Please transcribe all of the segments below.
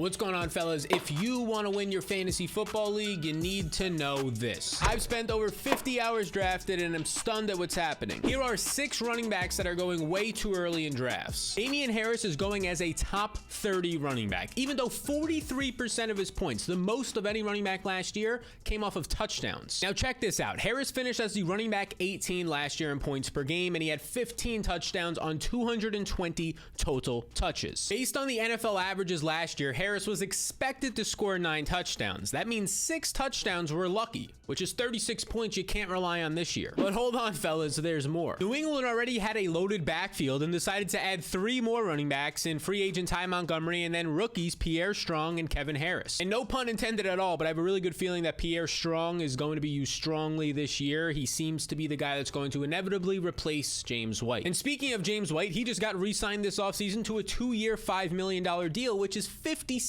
What's going on, fellas? If you want to win your fantasy football league, you need to know this. I've spent over 50 hours drafted and I'm stunned at what's happening. Here are 6 running backs that are going way too early in drafts. Damien Harris is going as a top 30 running back, even though 43% of his points, the most of any running back last year, came off of touchdowns. Now check this out. Harris finished as the running back 18 last year in points per game, and he had 15 touchdowns on 220 total touches. Based on the NFL averages last year, Harris was expected to score 9 touchdowns. That means 6 touchdowns were lucky, which is 36 points you can't rely on this year. But hold on, fellas, there's more. New England already had a loaded backfield and decided to add 3 more running backs in free agent Ty Montgomery and then rookies Pierre Strong and Kevin Harris. And no pun intended at all, but I have a really good feeling that Pierre Strong is going to be used strongly this year. He seems to be the guy that's going to inevitably replace James White. And speaking of James White, he just got re-signed this offseason to a 2-year, $5 million deal, which is 57%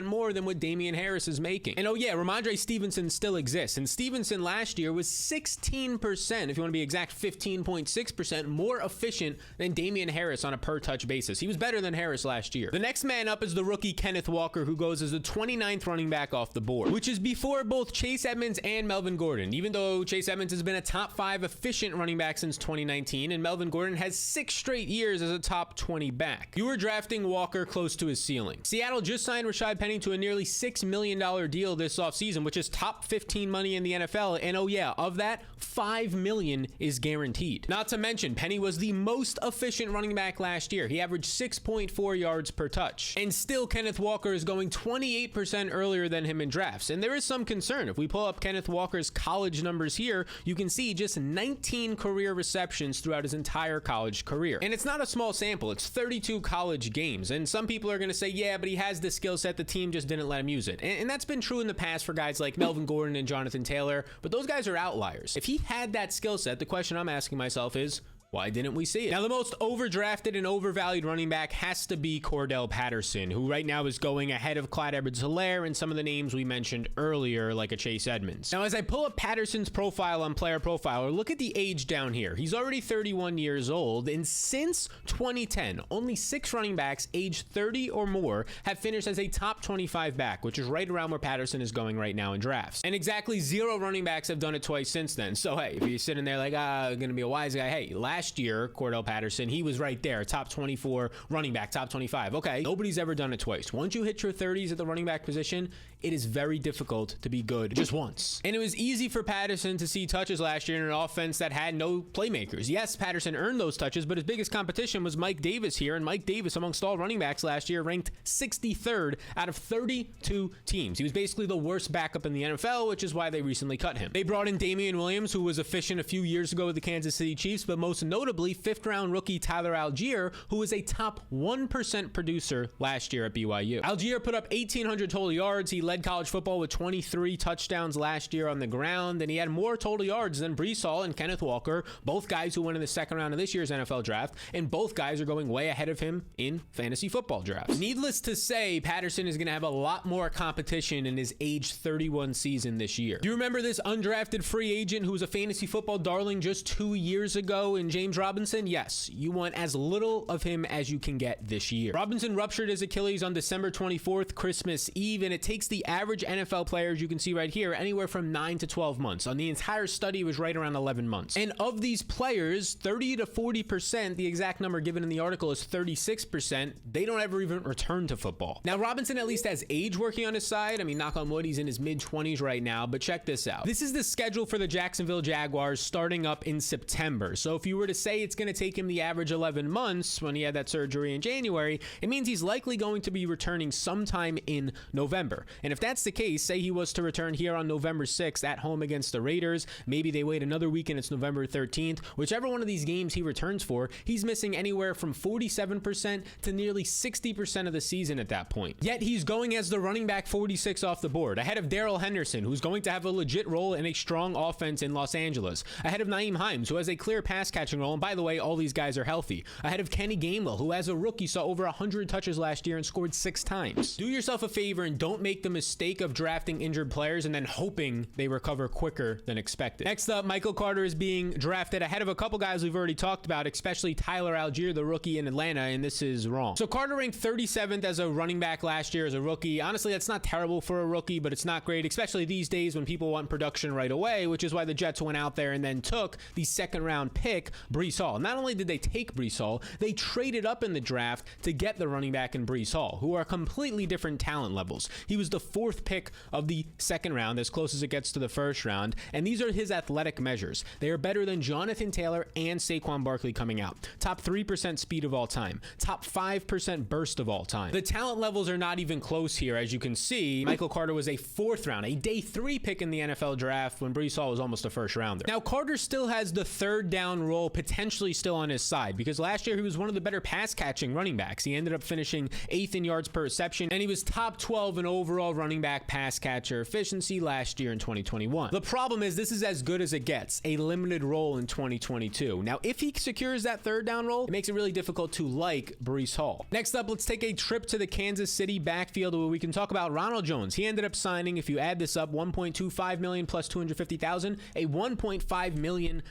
more than what Damien Harris is making. And oh yeah, Ramondre Stevenson still exists. And Stevenson last year was 16%, if you want to be exact, 15.6% more efficient than Damien Harris on a per touch basis. He was better than Harris last year. The next man up is the rookie Kenneth Walker, who goes as the 29th running back off the board, which is before both Chase Edmonds and Melvin Gordon, even though Chase Edmonds has been a top 5 efficient running back since 2019, and Melvin Gordon has 6 straight years as a top 20 back. You were drafting Walker close to his ceiling. Seattle just signed Rashad Penny to a nearly $6 million deal this offseason, which is top 15 money in the NFL, and oh yeah, of that, $5 million is guaranteed. Not to mention, Penny was the most efficient running back last year. He averaged 6.4 yards per touch. And still, Kenneth Walker is going 28% earlier than him in drafts. And there is some concern. If we pull up Kenneth Walker's college numbers here, you can see just 19 career receptions throughout his entire college career. And it's not a small sample. It's 32 college games. And some people are going to say, yeah, but he has the skill set. The team just didn't let him use it. And that's been true in the past for guys like Melvin Gordon and Jonathan Taylor. But those guys are outliers. If he had that skill set, the question I'm asking myself is, why didn't we see it? Now, the most overdrafted and overvalued running back has to be Cordell Patterson, who right now is going ahead of Clyde Edwards-Helaire and some of the names we mentioned earlier, like a Chase Edmonds. Now, as I pull up Patterson's profile on Player Profiler, look at the age down here. He's already 31 years old, and since 2010, only 6 running backs aged 30 or more have finished as a top 25 back, which is right around where Patterson is going right now in drafts. And exactly 0 running backs have done it twice since then. So, hey, if you're sitting there like, gonna be a wise guy, hey, last year, Cordell Patterson, he was right there, top 24 running back, top 25. Okay, nobody's ever done it twice. Once you hit your 30s at the running back position, it is very difficult to be good just once. And it was easy for Patterson to see touches last year in an offense that had no playmakers. Yes, Patterson earned those touches, but his biggest competition was Mike Davis here, and Mike Davis, amongst all running backs last year, ranked 63rd out of 32 teams. He was basically the worst backup in the NFL, which is why they recently cut him. They brought in Damian Williams, who was efficient a few years ago with the Kansas City Chiefs, but most notably 5th-round rookie Tyler Algiere, who was a top 1% producer last year at BYU. Algiere put up 1,800 total yards. He led college football with 23 touchdowns last year on the ground, and he had more total yards than Breece Hall and Kenneth Walker, both guys who went in the 2nd round of this year's NFL draft, and both guys are going way ahead of him in fantasy football drafts. Needless to say, Patterson is going to have a lot more competition in his age 31 season this year. Do you remember this undrafted free agent who was a fantasy football darling just 2 years ago in James Robinson? Yes, you want as little of him as you can get this year. Robinson ruptured his Achilles on December 24th, Christmas Eve, and it takes the average NFL players, you can see right here, anywhere from 9 to 12 months. On the entire study, it was right around 11 months. And of these players, 30 to 40%, the exact number given in the article is 36%, they don't ever even return to football. Now, Robinson at least has age working on his side. I mean, knock on wood, he's in his mid-20s right now, but check this out. This is the schedule for the Jacksonville Jaguars starting up in September. So if you were to say it's going to take him the average 11 months when he had that surgery in January, it means he's likely going to be returning sometime in November. And if that's the case, say he was to return here on November 6th at home against the Raiders, maybe they wait another week and it's November 13th, whichever one of these games he returns for, he's missing anywhere from 47% to nearly 60% of the season at that point. Yet he's going as the running back 46 off the board, ahead of Darrell Henderson, who's going to have a legit role in a strong offense in Los Angeles, ahead of Nyheim Hines, who has a clear pass catching rushing role. And by the way, all these guys are healthy. Ahead of Kenny Gainwell, who as a rookie saw over 100 touches last year and scored 6 times. Do yourself a favor and don't make the mistake of drafting injured players and then hoping they recover quicker than expected. Next up, Michael Carter is being drafted ahead of a couple guys we've already talked about, especially Tyler Algiere, the rookie in Atlanta, and this is wrong. So Carter ranked 37th as a running back last year as a rookie. Honestly, that's not terrible for a rookie, but it's not great, especially these days when people want production right away, which is why the Jets went out there and then took the second-round pick, Breece Hall. Not only did they take Breece Hall, they traded up in the draft to get the running back in Breece Hall, who are completely different talent levels. He was the 4th pick of the second round, as close as it gets to the first round, and these are his athletic measures. They are better than Jonathan Taylor and Saquon Barkley coming out. Top 3% speed of all time. Top 5% burst of all time. The talent levels are not even close here. As you can see, Michael Carter was a 4th round, a day 3 pick in the NFL draft when Breece Hall was almost a first rounder. Now, Carter still has the third down role potentially still on his side because last year he was one of the better pass catching running backs. He ended up finishing 8th in yards per reception, and he was top 12 in overall running back pass catcher efficiency last year in 2021. The problem is this is as good as it gets, a limited role in 2022. Now, if he secures that third down role, it makes it really difficult to like Breece Hall. Next up, let's take a trip to the Kansas City backfield where we can talk about Ronald Jones. He ended up signing, if you add this up, $1.25 million plus $250,000, a $1.5 million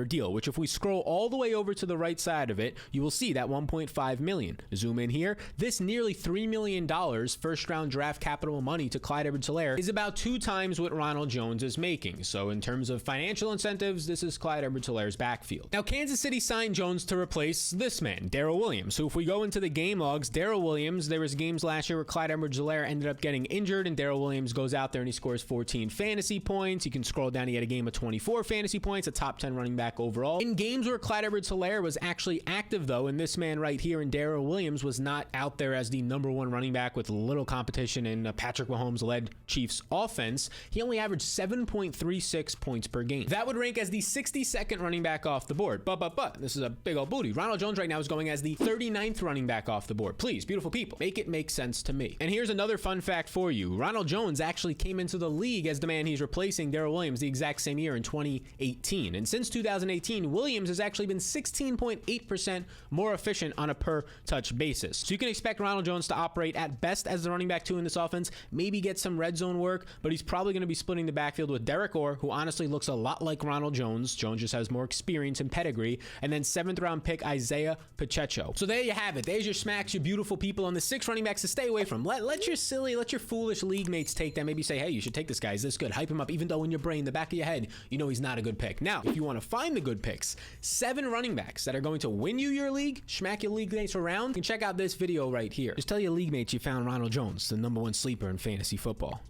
deal, which if we scroll all the way over to the right side of it, you will see that $1.5 million. Zoom in here. This nearly $3 million first round draft capital money to Clyde Edwards-Helaire is about 2 times what Ronald Jones is making. So in terms of financial incentives, this is Clyde Edwards-Helaire's backfield. Now, Kansas City signed Jones to replace this man, Darrell Williams. So if we go into the game logs, Darrell Williams, there was games last year where Clyde Edwards-Helaire ended up getting injured and Darrell Williams goes out there and he scores 14 fantasy points. You can scroll down, he had a game of 24 fantasy points, a top 10 running back overall. In games where Clyde Edwards-Helaire was actually active though, and this man right here in Darrell Williams was not out there as the #1 running back with little competition in a Patrick Mahomes-led Chiefs offense, he only averaged 7.36 points per game. That would rank as the 62nd running back off the board. But, this is a big old booty. Ronald Jones right now is going as the 39th running back off the board. Please, beautiful people, make it make sense to me. And here's another fun fact for you. Ronald Jones actually came into the league as the man he's replacing, Darrell Williams, the exact same year in 2018. And since 2018, Williams has actually been 16.8% more efficient on a per touch basis. So you can expect Ronald Jones to operate at best as the running back 2 in this offense, maybe get some red zone work, but he's probably going to be splitting the backfield with Derek Orr, who honestly looks a lot like Ronald Jones. Jones just has more experience and pedigree. And then 7th round pick Isaiah Pacheco. So there you have it. There's your smacks, you beautiful people, on the 6 running backs to stay away from. Let your foolish league mates take them. Maybe say, hey, you should take this guy. He's this good. Hype him up, even though in your brain, the back of your head, you know he's not a good pick. Now, if you want to find the good picks, 7 running backs that are going to win you your league, smack your league mates around, you can check out this video right here. Just tell your league mates you found Ronald Jones, the #1 sleeper in fantasy football.